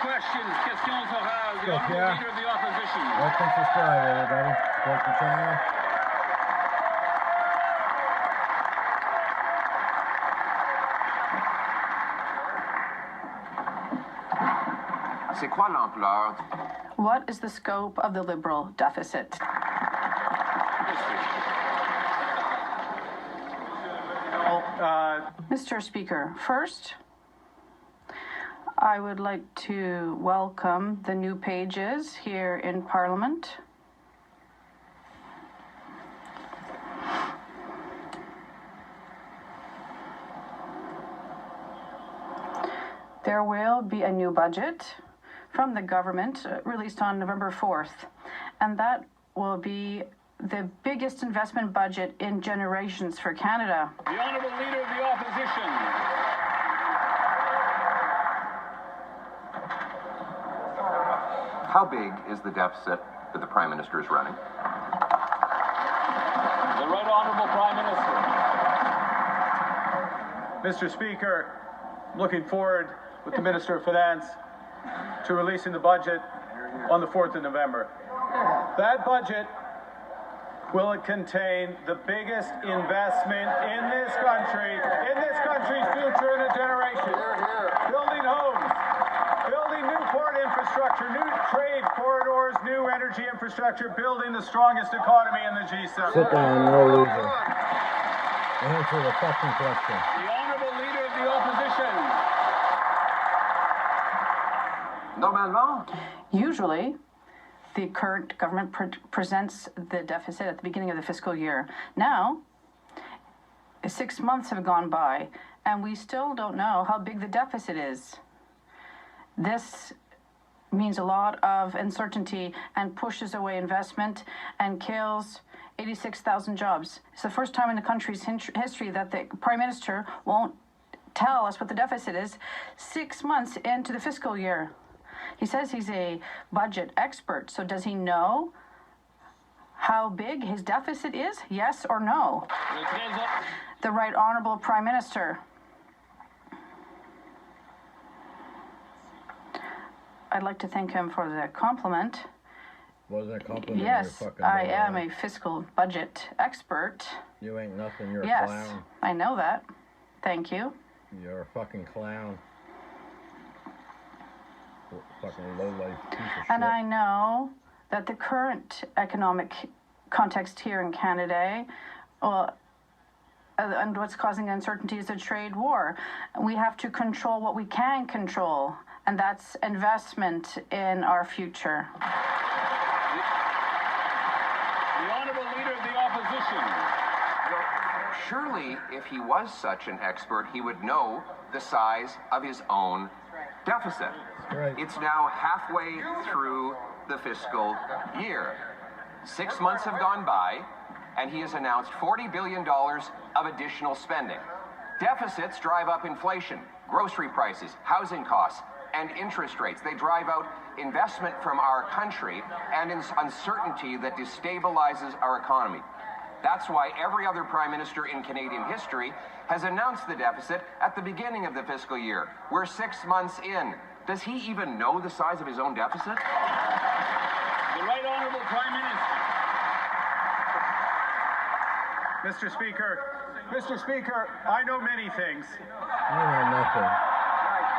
questions. Questions orales. The Honourable Leader of the Opposition. Like and subscribe, everybody. Support the channel. C'est quoi l'ampleur? What is the scope of the Liberal deficit? Mr. Speaker, first, I would like to welcome the new pages here in Parliament. There will be a new budget from the government released on November 4th, and that will be the biggest investment budget in generations for Canada. The Honourable Leader of the Opposition. How big is the deficit that the Prime Minister is running? The Right Honourable Prime Minister. Mr. Speaker, looking forward with the Minister of Finance to releasing the budget on the 4th of November. That budget will contain the biggest investment in this country's future in a generation. Building homes, building new port infrastructure, new trade corridors, new energy infrastructure, building the strongest economy in the G7. Sit down, no loser. Answer the fucking question. The Honourable Leader of the Opposition. Normalement, Usually, the current government presents the deficit at the beginning of the fiscal year. Now, 6 months have gone by, and we still don't know how big the deficit is. This means a lot of uncertainty and pushes away investment and kills 86,000 jobs. It's the first time in the country's history that the Prime Minister won't tell us what the deficit is 6 months into the fiscal year. He says he's a budget expert, so does he know how big his deficit is? Yes or no? The Right Honourable Prime Minister. I'd like to thank him for the compliment. Was that compliment? Yes, I am a fiscal budget expert. You ain't nothing, you're Yes, a clown. I know that. Thank you. You're a fucking clown. Fucking low-life piece of shit. And I know that the current economic context here in Canada, and what's causing uncertainty is a trade war. We have to control what we can control, and that's investment in our future. The Honourable Leader of the Opposition. surely if he was such an expert, he would know the size of his own deficit. Right. It's now halfway through the fiscal year. 6 months have gone by, and he has announced $40 billion of additional spending. Deficits drive up inflation, grocery prices, housing costs, and interest rates. They drive out investment from our country and uncertainty that destabilizes our economy. That's why every other prime minister in Canadian history has announced the deficit at the beginning of the fiscal year. We're 6 months in. Does he even know the size of his own deficit? The Right Honourable Prime Minister. Mr. Speaker, I know many things. You know nothing.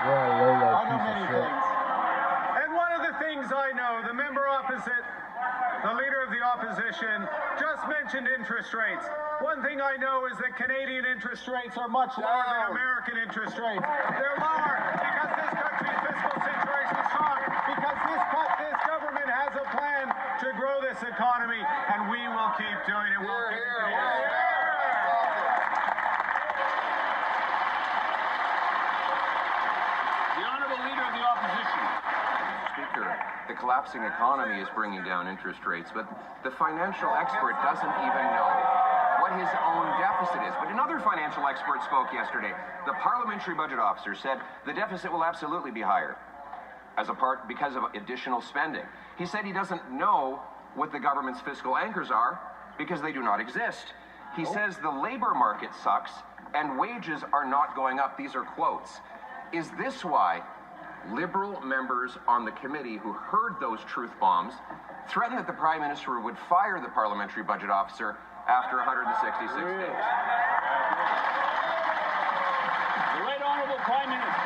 You're a low-life I know piece many of shit. things. And one of the things I know, the member opposite, the leader of the opposition, just mentioned interest rates. One thing I know is that Canadian interest rates are much lower than American interest rates. They're lower because this country's fiscal situation is strong, because this government has a plan to grow this economy, and we will keep doing it. We'll keep doing it. The Honourable Leader of the Opposition. Speaker, the collapsing economy is bringing down interest rates, but the financial expert doesn't even know what his own deficit is. But another financial expert spoke yesterday. The parliamentary budget officer said the deficit will absolutely be higher because of additional spending. He said he doesn't know what the government's fiscal anchors are because they do not exist. He says the labor market sucks and wages are not going up. These are quotes. Is this why Liberal members on the committee who heard those truth bombs threatened that the Prime Minister would fire the parliamentary budget officer after 166 days. The Right Honourable Prime Minister.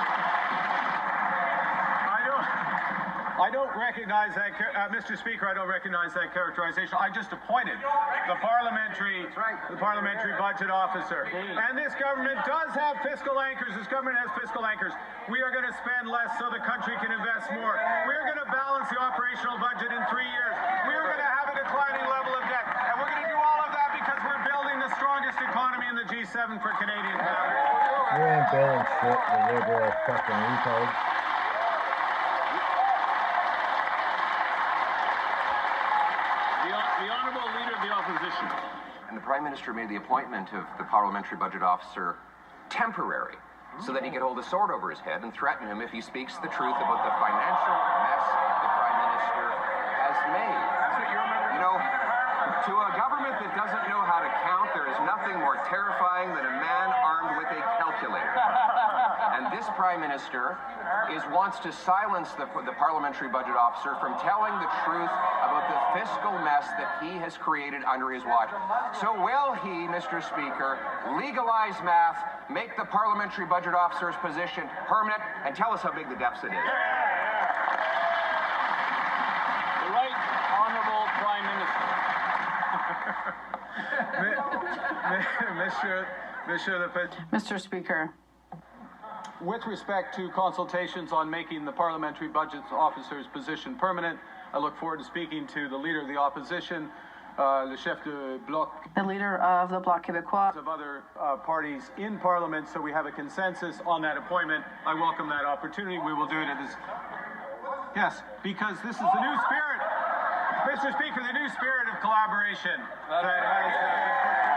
I don't recognize that, Mr. Speaker. I don't recognize that characterization. I just appointed the parliamentary budget officer, and this government does have fiscal anchors. This government has fiscal anchors. We are going to spend less so the country can invest more. We are going to balance the operational budget in 3 years. We are going to have a declining level of debt, and we're going to do all of that because we're building the strongest economy in the G7 for Canadian families. You ain't building shit, you liberal fucking retard. The Honourable Leader of the Opposition. And the Prime Minister made the appointment of the parliamentary budget officer temporary, so that he could hold a sword over his head and threaten him if he speaks the truth about the financial mess the Prime Minister has made. You know, to a government that doesn't know how to count, there is nothing more terrifying than a man armed with a calculator. And this Prime Minister wants to silence the parliamentary budget officer from telling the truth about the fiscal mess that he has created under his watch. So will he, Mr. Speaker, legalize math, make the parliamentary budget officer's position permanent, and tell us how big the deficit is? The Right Honourable Prime Minister. Mr. Speaker. With respect to consultations on making the parliamentary budget officer's position permanent, I look forward to speaking to the Leader of the Opposition, le chef de bloc, The Leader of the Bloc Québécois. of other parties in Parliament, so we have a consensus on that appointment. I welcome that opportunity. We will do it at this. Yes, because this is the new spirit, Mr. Speaker, the new spirit of collaboration that has been put